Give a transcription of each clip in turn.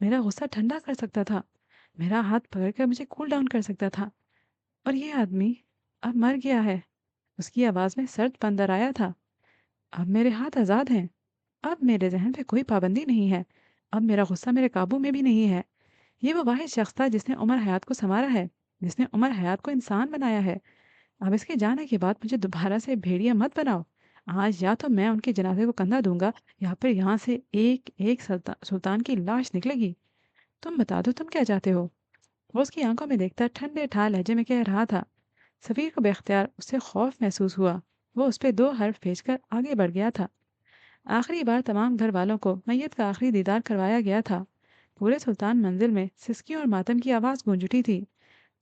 میرا غصہ ٹھنڈا کر سکتا تھا، میرا ہاتھ پکڑ کر مجھے کول ڈاؤن کر سکتا تھا۔ اور یہ آدمی اب مر گیا ہے۔ اس کی آواز میں سرد پندر آیا تھا۔ اب میرے ہاتھ آزاد ہیں۔ اب میرے ذہن پہ کوئی پابندی نہیں ہے۔ اب میرا غصہ میرے قابو میں بھی نہیں ہے۔ یہ وہ واحد شخص تھا جس نے عمر حیات کو سنوارا ہے، جس نے عمر حیات کو انسان بنایا ہے۔ اب اس کے جانے کے بعد مجھے دوبارہ سے بھیڑیا مت بناؤ۔ آج یا تو میں ان کے جنازے کو کندھا دوں گا، یا پھر یہاں سے ایک ایک سلطان کی لاش نکلے گی۔ تم بتا دو تم کیا چاہتے ہو؟ وہ اس کی آنکھوں میں دیکھتا ٹھنڈے ٹھار لہجے میں کہہ رہا تھا۔ سفیر کو بے اختیار اس سے خوف محسوس ہوا۔ وہ اس پہ 2 حرف بھیج کر آگے بڑھ گیا تھا۔ آخری بار تمام گھر والوں کو میت کا آخری دیدار کروایا گیا تھا۔ پورے سلطان منزل میں سسکیوں اور ماتم کی آواز گونج اٹھی تھی۔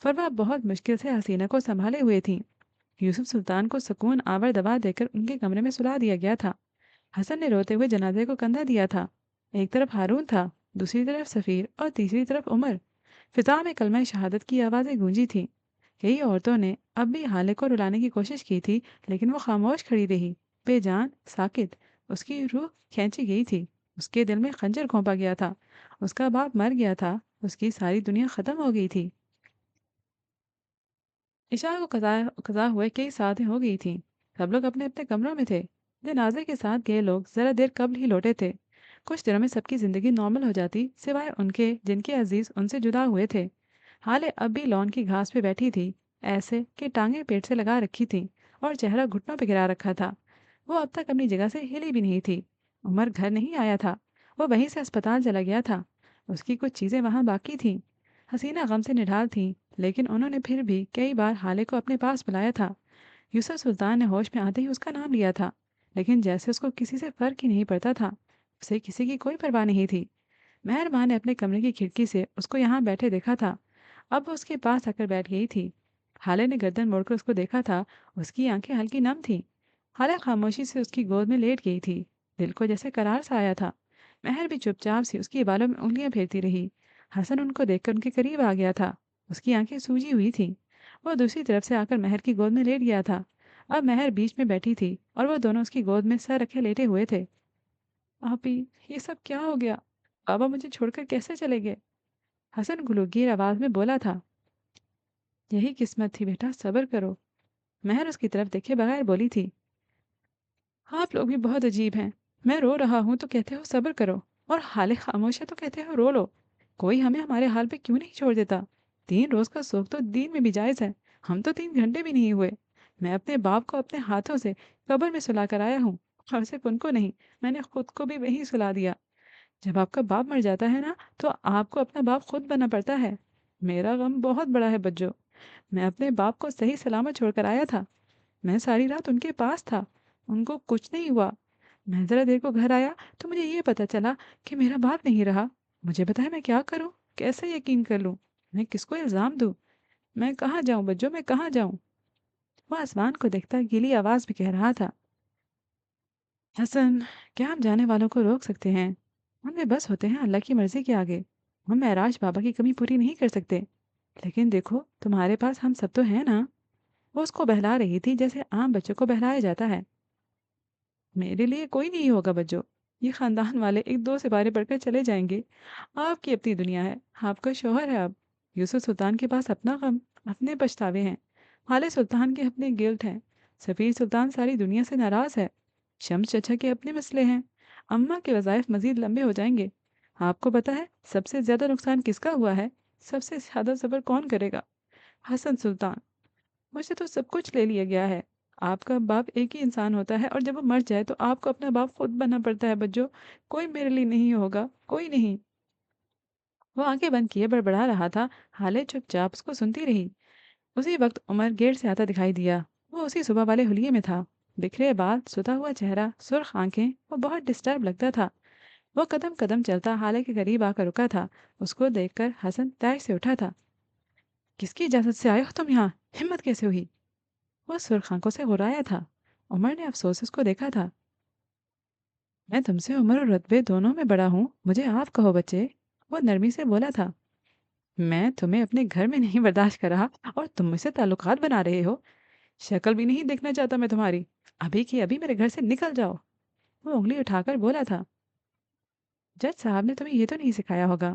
فروا بہت مشکل سے حسینہ کو سنبھالے ہوئے تھی۔ یوسف سلطان کو سکون آور دبا دے کر ان کے کمرے میں سلا دیا گیا تھا۔ حسن نے روتے ہوئے جنازے کو کندھا دیا تھا۔ ایک طرف ہارون تھا، دوسری طرف سفیر اور تیسری طرف عمر۔ فضا میں کلمہ شہادت کی آوازیں گونجی تھیں۔ کئی عورتوں نے اب بھی حالے کو رلانے کی کوشش کی تھی، لیکن وہ خاموش کھڑی رہی، بے جان، ساکت۔ اس کی روح کھینچی گئی تھی۔ اس کے دل میں خنجر گھونپا گیا تھا۔ اس کا باپ مر گیا تھا۔ اس کی ساری دنیا ختم ہو گئی تھی۔ عشاء کو قضا ہوئے کئی ساعتیں ہو گئی تھیں۔ سب لوگ اپنے اپنے کمروں میں تھے۔ جنازے کے ساتھ گئے لوگ ذرا دیر قبل ہی لوٹے تھے۔ کچھ دنوں میں سب کی زندگی نارمل ہو جاتی، سوائے ان کے جن کے عزیز ان سے جدا ہوئے تھے۔ حالے اب بھی لان کی گھاس پہ بیٹھی تھی، ایسے کہ ٹانگیں پیٹ سے لگا رکھی تھیں اور چہرہ گھٹنوں پہ گرا رکھا تھا۔ وہ اب تک اپنی جگہ سے ہلی بھی نہیں تھی۔ عمر گھر نہیں آیا تھا، وہ وہیں سے اسپتال چلا گیا تھا۔ اس کی کچھ چیزیں وہاں باقی تھیں۔ حسینہ غم سے نڈھال تھیں، لیکن انہوں نے پھر بھی کئی بار حالے کو اپنے پاس بلایا تھا۔ یوسف سلطان نے ہوش میں آتے ہی اس کا نام لیا تھا، لیکن جیسے اس کو کسی سے فرق ہی نہیں پڑتا تھا۔ اسے کسی کی کوئی پرواہ نہیں تھی۔ مہر ماں نے اپنے کمرے کی کھڑکی سے اس کو یہاں بیٹھے دیکھا تھا۔ اب وہ اس کے پاس آ کر بیٹھ گئی تھی۔ حالے نے گردن موڑ کر اس کو دیکھا تھا۔ اس کی آنکھیں ہلکی نم تھیں۔ حالہ خاموشی سے اس کی گود میں لیٹ گئی تھی۔ دل کو جیسے قرار سا آیا تھا۔ مہر بھی چپ چاپ سی اس کی بالوں میں انگلیاں پھیرتی رہی۔ حسن ان کو دیکھ کر ان کے قریب آ گیا تھا۔ اس کی آنکھیں سوجی ہوئی تھیں۔ وہ دوسری طرف سے آ کر مہر کی گود میں لیٹ گیا تھا۔ اب مہر بیچ میں بیٹھی تھی اور وہ دونوں اس کی گود میں سر رکھے لیٹے ہوئے تھے۔ آپی، یہ سب کیا ہو گیا؟ بابا مجھے چھوڑ کر کیسے چلے گئے؟ حسن گلوگیر آواز میں بولا تھا۔ یہی قسمت تھی بیٹا، صبر کرو۔ مہر اس کی طرف دیکھے بغیر بولی تھی۔ آپ لوگ بھی بہت عجیب ہیں۔ میں رو رہا ہوں تو کہتے ہو صبر کرو، اور حال خاموش ہے تو کہتے ہو رو لو۔ کوئی ہمیں ہمارے حال پہ کیوں نہیں چھوڑ دیتا؟ 3 روز کا سوگ تو دین میں بھی جائز ہے۔ ہم تو 3 گھنٹے بھی نہیں ہوئے۔ میں اپنے باپ کو اپنے ہاتھوں سے قبر میں سلا کر آیا ہوں، اور صرف ان کو نہیں، میں نے خود کو بھی وہیں سلا دیا۔ جب آپ کا باپ مر جاتا ہے نا، تو آپ کو اپنا باپ خود بننا پڑتا ہے۔ میرا غم بہت بڑا ہے بجو۔ میں اپنے باپ کو صحیح سلامت چھوڑ کر آیا تھا۔ میں ساری رات ان کے پاس تھا، ان کو کچھ نہیں ہوا۔ میں ذرا دیر کو گھر آیا تو مجھے یہ پتا چلا کہ میرا باپ نہیں رہا۔ مجھے بتائے میں کیا کروں، کیسے یقین کر لوں، میں کس کو الزام دوں؟ میں کہاں جاؤں بجو، میں کہاں جاؤں؟ وہ آسمان کو دیکھتا گیلی آواز میں کہہ رہا تھا۔ حسن، کیا ہم جانے والوں کو روک سکتے ہیں؟ ہم بے بس ہوتے ہیں اللہ کی مرضی کے آگے۔ ہم معراج بابا کی کمی پوری نہیں کر سکتے، لیکن دیکھو تمہارے پاس ہم سب تو ہیں نا۔ وہ اس کو بہلا رہی تھی جیسے عام بچوں کو بہلایا جاتا ہے۔ میرے لیے کوئی نہیں ہوگا بچوں، یہ خاندان والے 1-2 سپارے پڑھ کر چلے جائیں گے۔ آپ کی اپنی دنیا ہے، آپ کا شوہر ہے۔ اب یوسف سلطان کے پاس اپنا غم، اپنے پچھتاوے ہیں۔ حال سلطان کے اپنے گلٹ ہیں۔ سفیر سلطان ساری دنیا سے ناراض ہے۔ شمس چچا کے اپنے مسئلے ہیں۔ اماں کے وظائف مزید لمبے ہو جائیں گے۔ آپ کو پتہ ہے سب سے زیادہ نقصان کس کا ہوا ہے؟ سب سے زیادہ صبر کون کرے گا؟ حسن سلطان۔ مجھے تو سب کچھ لے لیا گیا ہے۔ آپ کا باپ ایک ہی انسان ہوتا ہے، اور جب وہ مر جائے تو آپ کو اپنا باپ خود بننا پڑتا ہے بجو۔ کوئی میرے لیے نہیں ہوگا، کوئی نہیں۔ وہ آنکھیں بند کیے بڑبڑا رہا تھا۔ حالے چپ چاپ اس کو سنتی رہی۔ اسی وقت عمر گیٹ سے آتا دکھائی دیا۔ وہ اسی صبح والے حلیے میں تھا، بکھرے بال، ستا ہوا چہرہ، سرخ آنکھیں۔ وہ بہت ڈسٹرب لگتا تھا۔ وہ قدم قدم چلتا حالے کے قریب آ کر رکا تھا۔ اس کو دیکھ کر حسن تیش سے اٹھا تھا۔ کس کی اجازت سے آئے ہو تم یہاں؟ ہمت کیسے ہوئی؟ وہ سرخ آنکھوں سے غرایا تھا۔ عمر نے افسوس اس کو دیکھا تھا۔ میں تم سے عمر اور رتبے دونوں میں بڑا ہوں، مجھے آپ کہو بچے۔ وہ نرمی سے بولا تھا۔ میں تمہیں اپنے گھر میں نہیں برداشت کر رہا، اور تم مجھ سے تعلقات بنا رہے ہو؟ شکل بھی نہیں دیکھنا چاہتا میں تمہاری۔ ابھی کی ابھی میرے گھر سے نکل جاؤ۔ وہ انگلی اٹھا کر بولا تھا۔ جج صاحب نے تمہیں یہ تو نہیں سکھایا ہوگا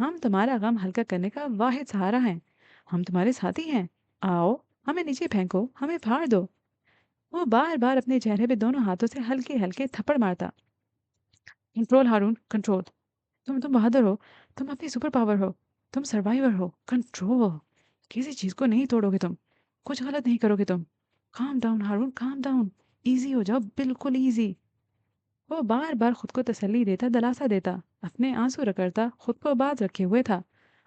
ہم تمہارا غم ہلکا کرنے کا واحد سہارا ہیں، ہم تمہارے ساتھی ہیں، آؤ، ہمیں نیچے پھینکو، ہمیں پھاڑ دو۔ وہ بار بار اپنے چہرے پہ دونوں ہاتھوں سے ہلکے ہلکے تھپڑ مارتا۔ کنٹرول ہارون، کنٹرول، تم بہادر ہو، تم اپنی سپر پاور ہو، تم سروائیور ہو، کنٹرول، کسی چیز کو نہیں توڑو گے تم، کچھ غلط نہیں کرو گے تم، calm down Haroon, calm down, easy ہو جاؤ، بالکل ایزی۔ وہ بار بار خود کو تسلی دیتا، دلاسا دیتا، اپنے آنسو رگڑتا، خود کو باز رکھے ہوئے تھا۔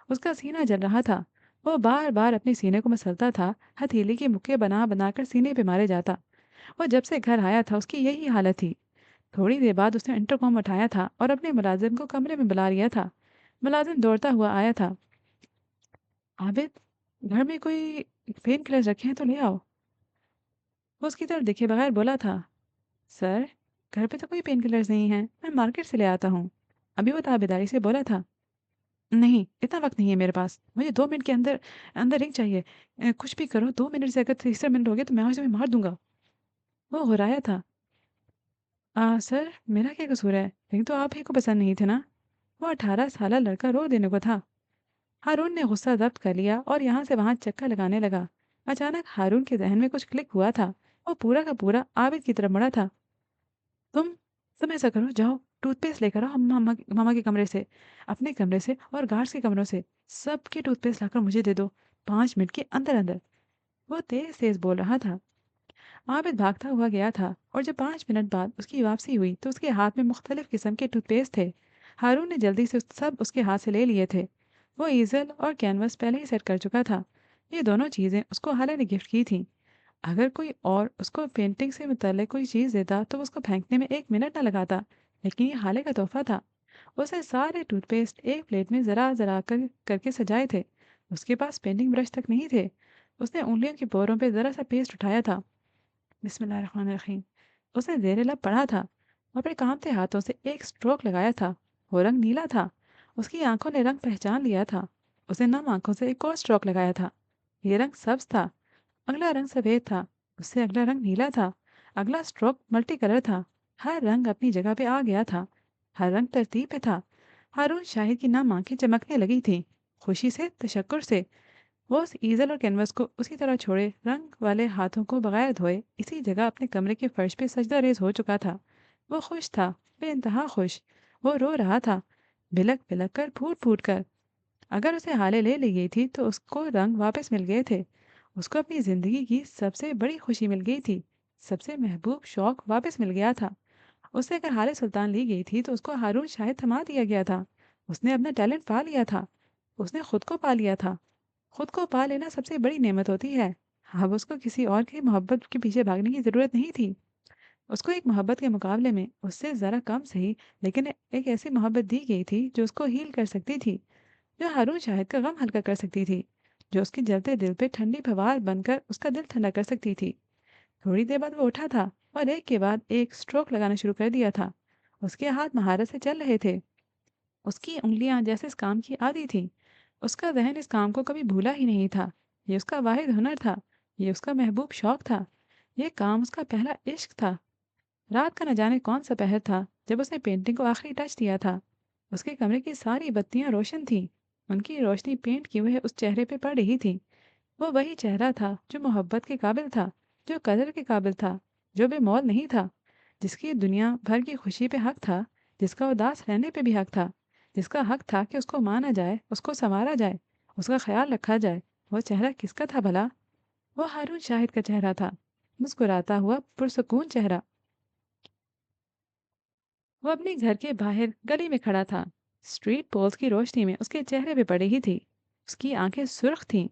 اس کا سینہ جل رہا تھا، وہ بار بار اپنے سینے کو مسلتا تھا، ہتھیلی کے مکے بنا بنا کر سینے پہ مارے جاتا۔ وہ جب سے گھر آیا تھا اس کی یہی حالت تھی۔ تھوڑی دیر بعد اس نے انٹرکام اٹھایا تھا اور اپنے ملازم کو کمرے میں بلا لیا تھا۔ ملازم دوڑتا ہوا آیا تھا۔ عابد، گھر میں کوئی پین کلر رکھے ہیں تو لے آؤ۔ وہ اس کی طرف دیکھے بغیر بولا تھا، سر، گھر پہ تو کوئی پین کلرز نہیں ہیں، میں مارکیٹ سے لے آتا ہوں۔ ابھی وہ تابیداری سے بولا تھا، نہیں، اتنا وقت نہیں ہے میرے پاس، مجھے 2 منٹ کے اندر اندر رنگ چاہیے۔ کچھ بھی کرو، 2 منٹ سے اگر تیسرا منٹ ہو گیا تو میں آج تمہیں مار دوں گا۔ وہ غرایا تھا، سر، میرا کیا قصور ہے، رنگ تو آپ ہی کو پسند نہیں تھے نا۔ وہ 18 سالہ لڑکا رو دینے کو تھا۔ ہارون نے غصہ ضبط کر لیا اور یہاں سے وہاں چکر لگانے لگا۔ اچانک ہارون کے ذہن میں کچھ کلک ہوا تھا۔ وہ پورا کا پورا عابد کی طرف مڑا تھا۔ تم تم ایسا کرو، جاؤ ٹوتھ پیسٹ لے کر آؤ ماما کے کمرے سے، اپنے کمرے سے اور گارڈس کے کمروں سے، سب کے ٹوتھ پیسٹ لا کر مجھے دے دو، 5 منٹ کے اندر اندر۔ وہ تیز تیز بول رہا تھا۔ عابد بھاگتا ہوا گیا تھا اور جب 5 منٹ بعد اس کی واپسی ہوئی تو اس کے ہاتھ میں مختلف قسم کے ٹوتھ پیسٹ تھے۔ ہارون نے جلدی سے سب اس کے ہاتھ سے لے لیے تھے۔ وہ ایزل اور کینوس پہلے ہی سیٹ کر چکا تھا۔ یہ دونوں چیزیں اس کو حالہ نے گفٹ کی تھیں۔ اگر کوئی اور اس کو پینٹنگ سے متعلق کوئی چیز دیتا تو وہ اس کو پھینکنے میں 1 منٹ نہ لگاتا، لیکن یہ حالے کا تحفہ تھا۔ اسے سارے ٹوتھ پیسٹ ایک پلیٹ میں ذرا ذرا کر کے سجائے تھے۔ اس کے پاس پینٹنگ برش تک نہیں تھے۔ اس نے انگلیوں کی پوروں پہ ذرا سا پیسٹ اٹھایا تھا۔ بسم اللہ الرحمن الرحیم، اس نے زیر لب پڑھا تھا، اپنے کانپتے ہاتھوں سے ایک سٹروک لگایا تھا۔ وہ رنگ نیلا تھا۔ اس کی آنکھوں نے رنگ پہچان لیا تھا۔ اس نے نم آنکھوں سے ایک اور سٹروک لگایا تھا۔ یہ رنگ سبز تھا۔ اگلا رنگ سفید تھا۔ اس سے اگلا رنگ نیلا تھا۔ اگلا سٹروک ملٹی کلر تھا۔ ہر رنگ اپنی جگہ پہ آ گیا تھا۔ ہر رنگ ترتیب پہ تھا۔ ہارون شاہد کی نم آنکھیں چمکنے لگی تھیں، خوشی سے، تشکر سے۔ وہ اس ایزل اور کینوس کو اسی طرح چھوڑے رنگ والے ہاتھوں کو بغیر دھوئے اسی جگہ اپنے کمرے کے فرش پہ سجدہ ریز ہو چکا تھا۔ وہ خوش تھا، بے انتہا خوش۔ وہ رو رہا تھا، بلک بلک کر، پھوٹ پھوٹ کر۔ اگر اسے ہالے لے لی گئی تھی تو اس کو رنگ واپس مل گئے تھے۔ اس کو اپنی زندگی کی سب سے بڑی خوشی مل گئی تھی۔ سب سے محبوب شوق واپس مل گیا تھا۔ اسے اگر ہالے سلطان لی گئی تھی تو اس کو ہارون شاہد تھما دیا گیا تھا۔ اس نے اپنا ٹیلنٹ پا لیا تھا۔ اس نے خود کو پا لیا تھا۔ خود کو پا لینا سب سے بڑی نعمت ہوتی ہے۔ اب اس کو کسی اور کی محبت کے پیچھے بھاگنے کی ضرورت نہیں تھی۔ اس کو ایک محبت کے مقابلے میں اس سے ذرا کم صحیح لیکن ایک ایسی محبت دی گئی تھی جو اس کو ہیل کر سکتی تھی، جو ہارون شاہد کا غم ہلکا کر سکتی تھی، جو اس کے جلتے دل پہ ٹھنڈی پھوار بن کر اس کا دل ٹھنڈا کر سکتی تھی۔ تھوڑی دیر بعد وہ اٹھا تھا اور ایک کے بعد ایک سٹروک لگانا شروع کر دیا تھا۔ اس کے ہاتھ مہارت سے چل رہے تھے۔ اس کی انگلیاں جیسے اس کام کی عادی تھیں۔ اس کا ذہن اس کام کو کبھی بھولا ہی نہیں تھا۔ یہ اس کا واحد ہنر تھا۔ یہ اس کا محبوب شوق تھا۔ یہ کام اس کا پہلا عشق تھا۔ رات کا نہ جانے کون سا پہر تھا جب اس نے پینٹنگ کو آخری ٹچ دیا تھا۔ اس کے کمرے کی ساری بتیاں روشن تھیں۔ ان کی روشنی پینٹ کیے ہوئے اس چہرے پہ پڑ رہی تھی۔ وہ وہی چہرہ تھا جو محبت کے قابل تھا، جو قدر کے قابل تھا، جو بے مول نہیں تھا، جس کی دنیا بھر کی خوشی پہ حق تھا، جس کا اداس رہنے پہ بھی حق تھا، جس کا حق تھا کہ اس کو مانا جائے، اس کو سنوارا جائے، اس کا خیال رکھا جائے۔ وہ چہرہ کس کا تھا بھلا؟ وہ ہارون شاہد کا چہرہ تھا، مسکراتا ہوا پرسکون چہرہ۔ وہ اپنے گھر کے باہر گلی میں کھڑا تھا۔ اسٹریٹ پولز کی روشنی میں اس کے چہرے پہ پڑی ہی تھی۔ اس کی آنکھیں سرخ تھیں۔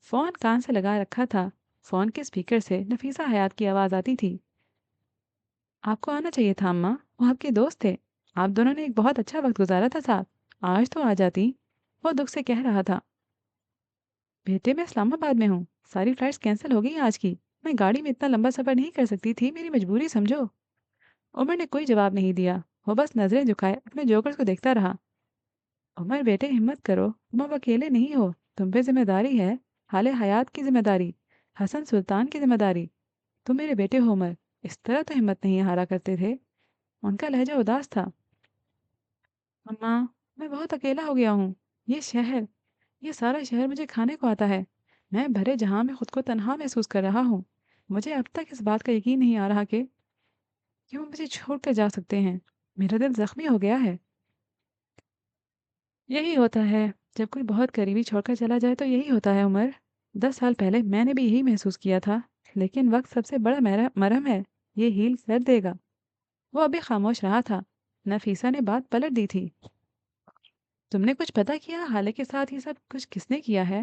فون کان سے لگا رکھا تھا۔ فون کے اسپیکر سے نفیسہ حیات کی آواز آتی تھی۔ آپ کو آنا چاہیے تھا اماں، وہ آپ کے دوست تھے، آپ دونوں نے ایک بہت اچھا وقت گزارا تھا ساتھ، آج تو آ جاتی۔ وہ دکھ سے کہہ رہا تھا۔ بیٹے، میں اسلام آباد میں ہوں، ساری فلائٹس کینسل ہو گئی آج کی، میں گاڑی میں اتنا لمبا سفر نہیں کر سکتی تھی، میری مجبوری سمجھو۔ عمر نے کوئی جواب نہیں دیا۔ وہ بس نظریں جھکائے اپنے جوکرز کو دیکھتا رہا۔ عمر بیٹے، ہمت کرو، تم اب اکیلے نہیں ہو، تم پہ ذمہ داری ہے، حال حیات کی ذمہ داری، حسن سلطان کی ذمہ داری۔ تم میرے بیٹے ہو عمر، اس طرح تو ہمت نہیں ہارا کرتے تھے۔ ان کا لہجہ اداس تھا۔ اماں، میں بہت اکیلا ہو گیا ہوں۔ یہ شہر یہ سارا شہر مجھے کھانے کو آتا ہے۔ میں بھرے جہاں میں خود کو تنہا محسوس کر رہا ہوں۔ مجھے اب تک اس بات کا یقین نہیں آ رہا کہ کیوں مجھے چھوڑ کر جا سکتے ہیں۔ میرا دل زخمی ہو گیا ہے۔ یہی ہوتا ہے جب کوئی بہت قریبی چھوڑ کر چلا جائے تو یہی ہوتا ہے عمر۔ 10 سال پہلے میں نے بھی یہی محسوس کیا تھا، لیکن وقت سب سے بڑا مرہم ہے۔ یہ ہیل کر دے گا۔ وہ ابھی خاموش رہا تھا۔ نفیسہ نے بات پلٹ دی تھی۔ تم نے کچھ پتا کیا حالے کے ساتھ یہ سب کچھ کس نے کیا ہے؟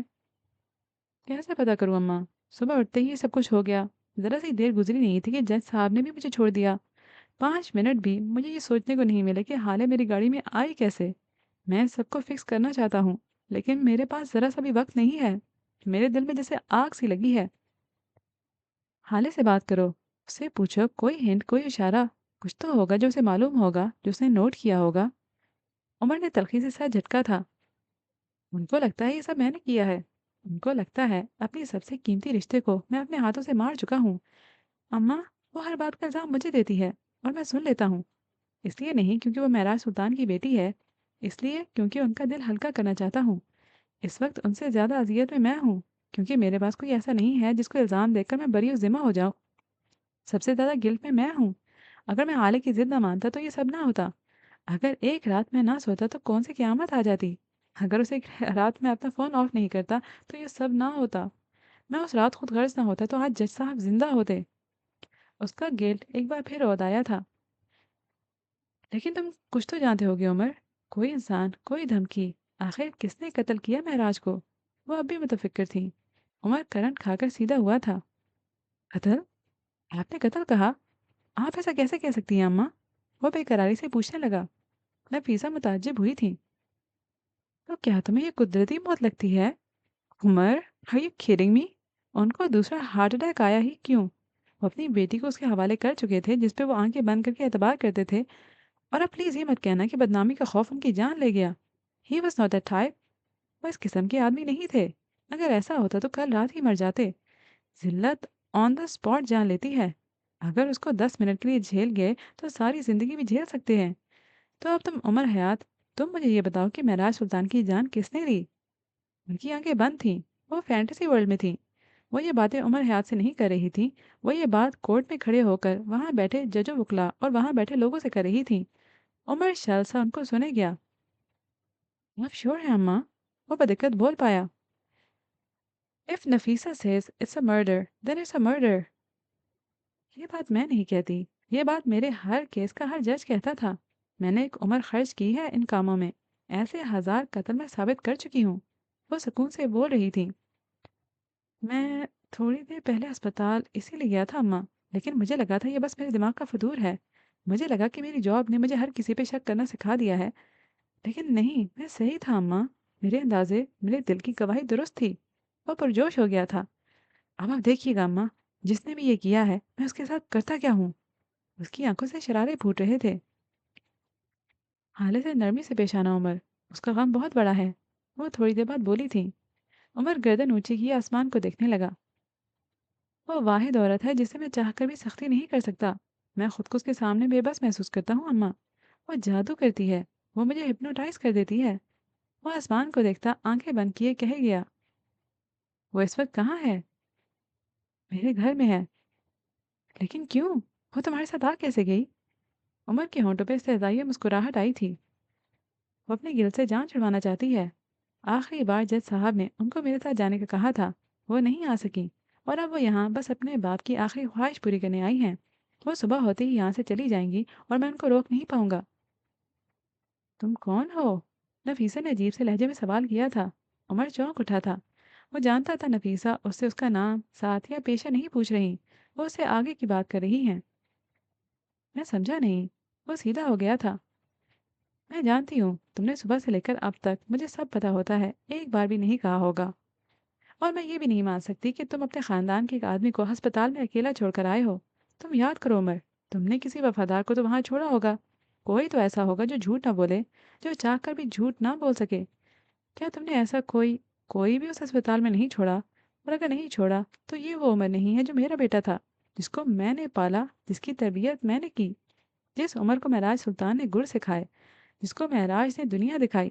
کیسے پتا کروں اماں؟ صبح اٹھتے ہی یہ سب کچھ ہو گیا۔ ذرا سی دیر گزری نہیں تھی کہ جج صاحب نے بھی مجھے چھوڑ دیا۔ 5 منٹ بھی مجھے یہ سوچنے کو نہیں ملے کہ حالے میری گاڑی میں آئی کیسے۔ میں سب کو فکس کرنا چاہتا ہوں، لیکن میرے پاس ذرا سا بھی وقت نہیں ہے۔ میرے دل میں جیسے آگ سی لگی ہے۔ حالے سے بات کرو، اس سے پوچھو، کوئی ہنٹ، کوئی اشارہ، کچھ تو ہوگا جو اسے معلوم ہوگا، جو اس نے نوٹ کیا ہوگا۔ عمر نے تلخی سے سر جھٹکا تھا۔ ان کو لگتا ہے یہ سب میں نے کیا ہے۔ ان کو لگتا ہے اپنی سب سے قیمتی رشتے کو میں اپنے ہاتھوں سے مار چکا ہوں۔ اماں، وہ ہر بات کا الزام مجھے دیتی ہے اور میں سن لیتا ہوں۔ اس لیے نہیں کیونکہ وہ معراج سلطان کی بیٹی ہے، اس لیے کیونکہ ان کا دل ہلکا کرنا چاہتا ہوں۔ اس وقت ان سے زیادہ اذیت میں ہوں، کیونکہ میرے پاس کوئی ایسا نہیں ہے جس کو الزام دے کر میں بری و ذمہ ہو جاؤں۔ سب سے زیادہ گلٹ میں ہوں۔ اگر میں حالے کی ضد نہ مانتا تو یہ سب نہ ہوتا۔ اگر ایک رات میں نہ سوتا تو کون سی قیامت آ جاتی۔ اگر اس ایک رات میں اپنا فون آف نہیں کرتا تو یہ سب نہ ہوتا۔ میں اس رات خود غرض نہ ہوتا تو آج جج صاحب زندہ ہوتے۔ اس کا گلٹ ایک بار پھر عود آیا تھا۔ لیکن تم کچھ تو جانتے ہوگے عمر، کوئی انسان، کوئی دھمکی، آخر کس نے قتل کیا مہراج کو؟ وہ اب بھی متفکر تھی۔ عمر کرنٹ کھا کر سیدھا ہوا تھا۔ قتل؟ آپ نے قتل کہا؟ آپ ایسا کیسے کہہ سکتی ہیں اماں؟ وہ بے قراری سے پوچھنے لگا۔ نفیسہ متعجب ہوئی تھی۔ تو کیا تمہیں یہ قدرتی موت لگتی ہے؟ عمر، are you kidding me؟ ان کو دوسرا ہارٹ اٹیک آیا ہی کیوں؟ وہ اپنی بیٹی کو اس کے حوالے کر چکے تھے جس پہ وہ آنکھیں بند کر کے اعتبار کرتے تھے، اور اب پلیز یہ مت کہنا کہ بدنامی کا خوف ان کی جان لے گیا۔ He was not that type. وہ اس قسم کے آدمی نہیں تھے۔ اگر ایسا ہوتا تو کل رات ہی مر جاتے۔ ذلت آن دا اسپاٹ جان لیتی ہے۔ اگر اس کو 10 منٹ کے لیے جھیل گئے تو ساری زندگی بھی جھیل سکتے ہیں۔ تو اب تم عمر حیات، تم مجھے یہ بتاؤ کہ معراج سلطان کی جان کس نے لی؟ ان کی آنکھیں بند تھیں۔ وہ فینٹیسی ورلڈ میں تھیں۔ وہ یہ باتیں عمر حیات سے نہیں کر رہی تھی، وہ یہ بات کورٹ میں کھڑے ہو کر وہاں بیٹھے جج و وکلا اور وہاں بیٹھے لوگوں سے کر رہی تھی۔ عمر شل سا ان کو سنے گیا۔ آپ شور ہیں اماں؟ وہ بدقت بول پایا۔ If Nafisa says it's a murder, then it's a murder۔ یہ بات میں نہیں کہتی، یہ بات میرے ہر کیس کا ہر جج کہتا تھا۔ میں نے ایک عمر خرچ کی ہے ان کاموں میں، ایسے ہزار قتل میں ثابت کر چکی ہوں۔ وہ سکون سے بول رہی تھی۔ میں تھوڑی دیر پہلے اسپتال اسی لیے گیا تھا اماں، لیکن مجھے لگا تھا یہ بس میرے دماغ کا فطور ہے۔ مجھے لگا کہ میری جاب نے مجھے ہر کسی پہ شک کرنا سکھا دیا ہے، لیکن نہیں، میں صحیح تھا اماں۔ میرے اندازے، میرے دل کی گواہی درست تھی۔ وہ پرجوش ہو گیا تھا۔ اب آپ دیکھیے گا اماں، جس نے بھی یہ کیا ہے میں اس کے ساتھ کرتا کیا ہوں۔ اس کی آنکھوں سے شرارے پھوٹ رہے تھے۔ حالے سے نرمی سے پیش آنا عمر، اس کا غم بہت بڑا ہے۔ وہ تھوڑی دیر بعد بولی تھی۔ عمر گردن اونچی کی آسمان کو دیکھنے لگا۔ وہ واحد عورت ہے جسے میں چاہ کر بھی سختی نہیں کر سکتا۔ میں خود کو اس کے سامنے بے بس محسوس کرتا ہوں اماں۔ وہ جادو کرتی ہے، وہ مجھے ہپنوٹائز کر دیتی ہے۔ وہ آسمان کو دیکھتا آنکھیں بند کیے کہہ گیا، وہ اس وقت کہاں ہے؟ میرے گھر میں ہے۔ لیکن کیوں؟ وہ تمہارے ساتھ آ کیسے گئی؟ عمر کے ہونٹوں پہ استہزائیہ مسکراہٹ آئی تھی۔ وہ اپنے گل سے جان چھڑوانا چاہتی ہے۔ آخری بار جج صاحب نے ان کو میرے ساتھ جانے کا کہا تھا، وہ نہیں آ سکی، اور اب وہ یہاں بس اپنے باپ کی آخری خواہش پوری کرنے آئی ہیں۔ وہ صبح ہوتے ہی یہاں سے چلی جائیں گی اور میں ان کو روک نہیں پاؤں گا۔ تم کون ہو؟ نفیسہ نے عجیب سے لہجے میں سوال کیا تھا۔ عمر چونک اٹھا تھا۔ وہ جانتا تھا نفیسہ اس سے اس کا نام، ساتھ یا پیشہ نہیں پوچھ رہی، وہ اسے آگے کی بات کر رہی ہیں۔ میں سمجھا نہیں۔ وہ سیدھا ہو گیا تھا۔ میں جانتی ہوں تم نے صبح سے لے کر اب تک مجھے سب پتا ہوتا ہے، ایک بار بھی نہیں کہا ہوگا، اور میں یہ بھی نہیں مان سکتی کہ تم اپنے خاندان کے ایک آدمی کو ہسپتال میں اکیلا چھوڑ کر آئے ہو۔ تم یاد کرو عمر، تم نے کسی وفادار کو تو وہاں چھوڑا ہوگا۔ کوئی تو ایسا ہوگا جو جھوٹ نہ بولے، جو چاہ کر بھی جھوٹ نہ بول سکے۔ کیا تم نے ایسا کوئی بھی اس اسپتال میں نہیں چھوڑا؟ اور اگر نہیں چھوڑا تو یہ وہ عمر نہیں ہے جو میرا بیٹا تھا، جس کو میں نے پالا، جس کی تربیت میں نے کی، جس عمر کو معراج سلطان نے گر سکھائے، جس کو معراج نے دنیا دکھائی۔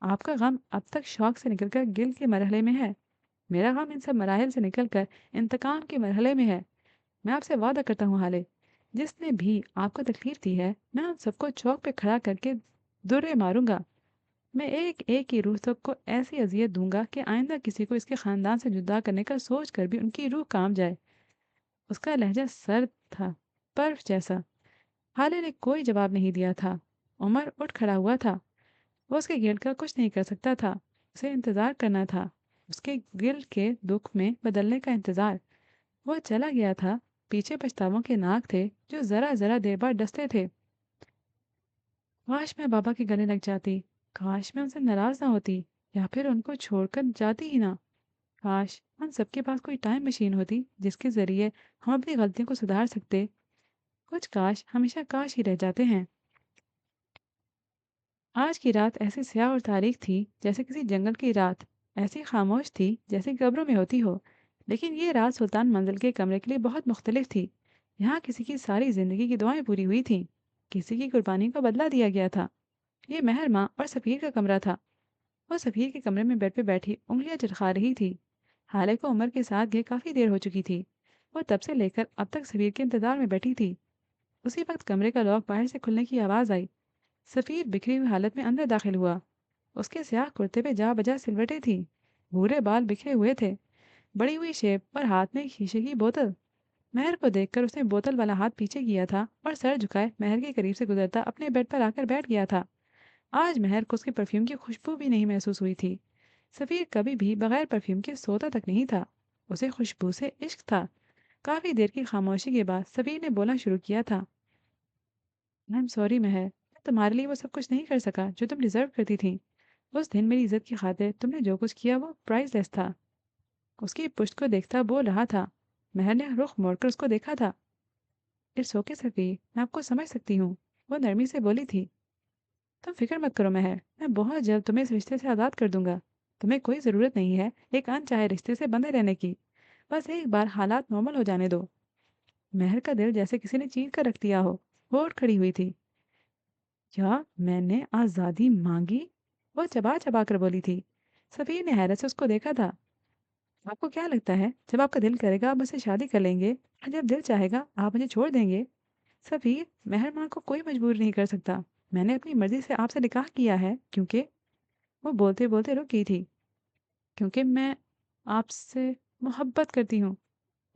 آپ کا غم اب تک شوق سے نکل کر گل کے مرحلے میں ہے، میرا غم ان سب مراحل سے نکل کر انتقام کے مرحلے میں ہے۔ میں آپ سے وعدہ کرتا ہوں حالے، جس نے بھی آپ کو تکلیف دی ہے میں ان سب کو چوک پہ کھڑا کر کے درے ماروں گا۔ میں ایک ایک کی روح تک کو ایسی اذیت دوں گا کہ آئندہ کسی کو اس کے خاندان سے جدا کرنے کا سوچ کر بھی ان کی روح کانپ جائے۔ اس کا لہجہ سرد تھا، برف جیسا۔ حالے نے کوئی جواب نہیں دیا تھا۔ عمر اٹھ کھڑا ہوا تھا۔ وہ اس کے گھیڑ کا کچھ نہیں کر سکتا تھا، اسے انتظار کرنا تھا، اس کے گل کے دکھ میں بدلنے کا انتظار۔ وہ چلا گیا تھا، پیچھے پچھتاووں کے ناک تھے جو ذرا ذرا دیر بعد ڈستے تھے۔ کاش میں بابا کے گلے لگ جاتی، کاش میں ان سے ناراض نہ ہوتی، یا پھر ان کو چھوڑ کر جاتی ہی نہ۔ کاش ہم سب کے پاس کوئی ٹائم مشین ہوتی جس کے ذریعے ہم اپنی غلطیوں کو سدھار سکتے۔ کچھ کاش ہمیشہ کاش ہی رہ جاتے ہیں۔ آج کی رات ایسی سیاہ اور تاریک تھی جیسے کسی جنگل کی رات، ایسی خاموش تھی جیسے قبروں میں ہوتی ہو۔ لیکن یہ رات سلطان منزل کے کمرے کے لیے بہت مختلف تھی۔ یہاں کسی کی ساری زندگی کی دعائیں پوری ہوئی تھیں، کسی کی قربانی کا بدلہ دیا گیا تھا۔ یہ مہر ماں اور سفیر کا کمرہ تھا۔ وہ سفیر کے کمرے میں بیڈ پہ بیٹھی انگلیاں چٹخا رہی تھی۔ حالے کو عمر کے ساتھ گئے کافی دیر ہو چکی تھی۔ وہ تب سے لے کر اب تک سفیر کے انتظار میں بیٹھی تھی۔ اسی وقت کمرے کا لاک باہر سے کھلنے کی آواز آئی۔ سفیر بکھری ہوئی حالت میں اندر داخل ہوا۔ اس کے سیاہ کرتے پہ جا بجا سلوٹیں تھیں، بھورے بال بکھرے ہوئے تھے، بڑی ہوئی شیپ اور ہاتھ میں ایک شیشے کی بوتل۔ مہر کو دیکھ کر اس نے بوتل والا ہاتھ پیچھے کیا تھا اور سر جھکائے مہر کے قریب سے گزرتا اپنے بیڈ پر آ کر بیٹھ گیا تھا۔ آج مہر کو اس کے پرفیوم کی خوشبو بھی نہیں محسوس ہوئی تھی۔ سفیر کبھی بھی بغیر پرفیوم کے سوتا تک نہیں تھا، اسے خوشبو سے عشق تھا۔ کافی دیر کی خاموشی کے بعد سفیر نے بولنا شروع کیا تھا۔ آئی ایم سوری مہر، میں تمہارے لیے وہ سب کچھ نہیں کر سکا جو تم ڈیزرو کرتی تھی۔ اس دن میری عزت کی خاطر تم نے جو کچھ کیا وہ پرائز لیس تھا۔ اس کی پشت کو دیکھتا بول رہا تھا۔ مہر نے رخ موڑ کر اس کو دیکھا تھا۔ اٹس اوکے سفیر، میں آپ کو سمجھ سکتی ہوں، وہ نرمی سے بولی تھی۔ تم فکر مت کرو مہر، میں بہت جلد تمہیں اس رشتے سے آزاد کر دوں گا۔ تمہیں کوئی ضرورت نہیں ہے ایک انچاہے رشتے سے بندھے رہنے کی، بس ایک بار حالات نارمل ہو جانے دو۔ مہر کا دل جیسے کسی نے چیر کر رکھ دیا ہو، وہ اٹھ کھڑی ہوئی تھی۔ کیا میں نے آزادی مانگی؟ وہ چبا چبا کر بولی تھی۔ سفیر نے حیرت سے اس کو دیکھا تھا۔ آپ کو کیا لگتا ہے جب آپ کا دل کرے گا آپ مجھ سے شادی کر لیں گے اور جب دل چاہے گا آپ مجھے چھوڑ دیں گے؟ سفیر، مہر ماں کو کوئی مجبور نہیں کر سکتا۔ میں نے اپنی مرضی سے آپ سے نکاح کیا ہے کیونکہ وہ بولتے بولتے رک گئی تھی۔ کیونکہ میں آپ سے محبت کرتی ہوں،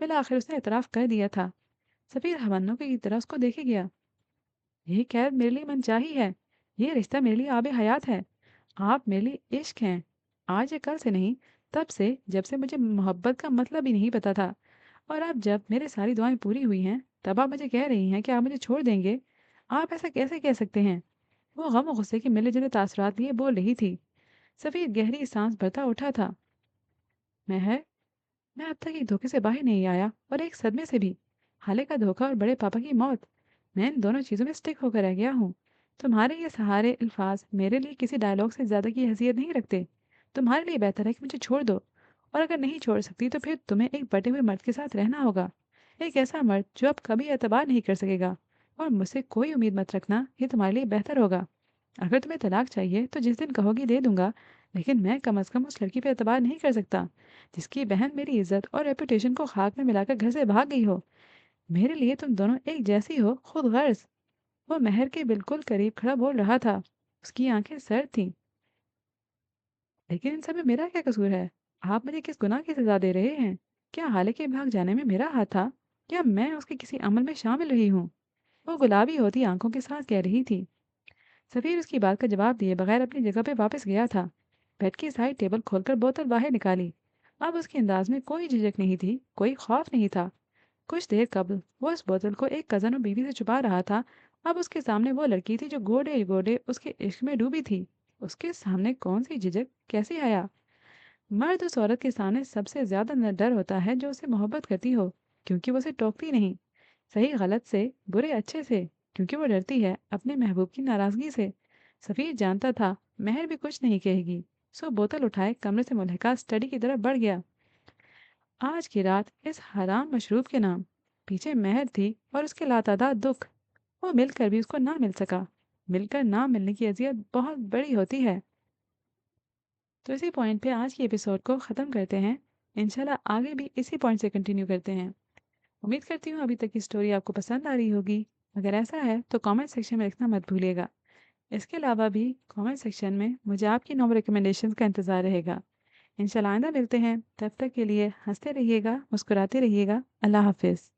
بالآخر اس نے اعتراف کر دیا تھا۔ سفیر حوانوں کی طرح اس کو دیکھے گیا۔ یہ قید میرے لیے منچاہی ہے، یہ رشتہ میرے لیے آب حیات ہے، آپ میرے لیے عشق ہیں۔ آج یا کل سے نہیں، تب سے جب سے مجھے محبت کا مطلب ہی نہیں پتا تھا۔ اور اب جب میرے ساری دعائیں پوری ہوئی ہیں تب آپ مجھے کہہ رہی ہیں کہ آپ مجھے چھوڑ دیں گے؟ آپ ایسا کیسے کہہ سکتے ہیں؟ وہ غم و غصے کے ملے جلے تاثرات لیے بول رہی تھی۔ سفیر گہری سانس بھرتا اٹھا تھا۔ مہر، میں اب تک ایک دھوکے سے باہر نہیں آیا اور ایک صدمے سے بھی۔ حالے کا دھوکا اور بڑے پاپا کی موت، میں ان دونوں چیزوں میں سٹک ہو کر رہ گیا ہوں۔ تمہارے یہ سہارے الفاظ میرے لیے کسی ڈائلاگ سے زیادہ کی حیثیت نہیں رکھتے۔ تمہارے لیے بہتر ہے کہ مجھے چھوڑ دو، اور اگر نہیں چھوڑ سکتی تو پھر تمہیں ایک بٹے ہوئے مرد کے ساتھ رہنا ہوگا، ایک ایسا مرد جو اب کبھی اعتبار نہیں کر سکے گا۔ اور مجھ سے کوئی امید مت رکھنا، یہ تمہارے لیے بہتر ہوگا۔ اگر تمہیں طلاق چاہیے تو جس دن کہو گی دے دوں گا، لیکن میں کم از کم اس لڑکی پہ اعتبار نہیں کر سکتا جس کی بہن میری عزت اور ریپوٹیشن کو خاک میں ملا کر گھر سے بھاگ گئی ہو۔ میرے لیے تم دونوں ایک جیسی ہو، خود غرض۔ وہ مہر کے بالکل قریب کھڑا بول رہا تھا، اس کی آنکھیں سرد تھیں۔ لیکن ان سب میں میرا کیا قصور ہے؟ آپ مجھے کس گناہ کی سزا دے رہے ہیں؟ کیا حالے کے بھاگ جانے میں میرا ہاتھ تھا؟ کیا میں اس کے کسی عمل میں شامل رہی ہوں؟ وہ گلابی ہوتی آنکھوں کے ساتھ کہہ رہی تھی۔ سفیر اس کی بات کا جواب دیے بغیر اپنی جگہ پہ واپس گیا تھا۔ بیڈ کی سائڈ ٹیبل کھول کر بوتل باہر نکالی۔ اب اس کے انداز میں کوئی جھجک نہیں تھی، کوئی خوف نہیں تھا۔ کچھ دیر قبل وہ اس بوتل کو ایک کزن اور بیوی سے چھپا رہا تھا، اب اس کے سامنے وہ لڑکی تھی جو گوڈے گوڈے اس کے عشق میں ڈوبی تھی۔ اس کے سامنے کون سی جھجک، کیسی حیا؟ مرد اس عورت کے سامنے سب سے زیادہ ڈر ہوتا ہے جو اسے محبت کرتی ہو، کیونکہ وہ اسے ٹوکتی نہیں، صحیح غلط سے، برے اچھے سے، کیونکہ وہ ڈرتی ہے اپنے محبوب کی ناراضگی سے۔ سفیر جانتا تھا مہر بھی کچھ نہیں کہے گی، سو بوتل اٹھائے کمرے سے ملحقہ اسٹڈی کی طرف بڑھ گیا۔ آج کی رات اس حرام مشروب کے نام پیچھے مہر تھی اور اس کے لاتعداد دکھ۔ وہ مل کر بھی اس کو نہ مل سکا۔ مل کر نہ ملنے کی اذیت بہت بڑی ہوتی ہے۔ تو اسی پوائنٹ پہ آج کی ایپیسوڈ کو ختم کرتے ہیں۔ انشاءاللہ آگے بھی اسی پوائنٹ سے کنٹینیو کرتے ہیں۔ امید کرتی ہوں ابھی تک کی اسٹوری آپ کو پسند آ رہی ہوگی۔ اگر ایسا ہے تو کامنٹ سیکشن میں لکھنا مت بھولیے گا۔ اس کے علاوہ بھی کامنٹ سیکشن میں مجھے آپ کی نام ریکمنڈیشنز کا انتظار رہے گا۔ انشاءاللہ آئندہ ملتے ہیں، تب تک کے لیے ہنستے رہیے گا، مسکراتے رہیے گا۔ اللہ حافظ۔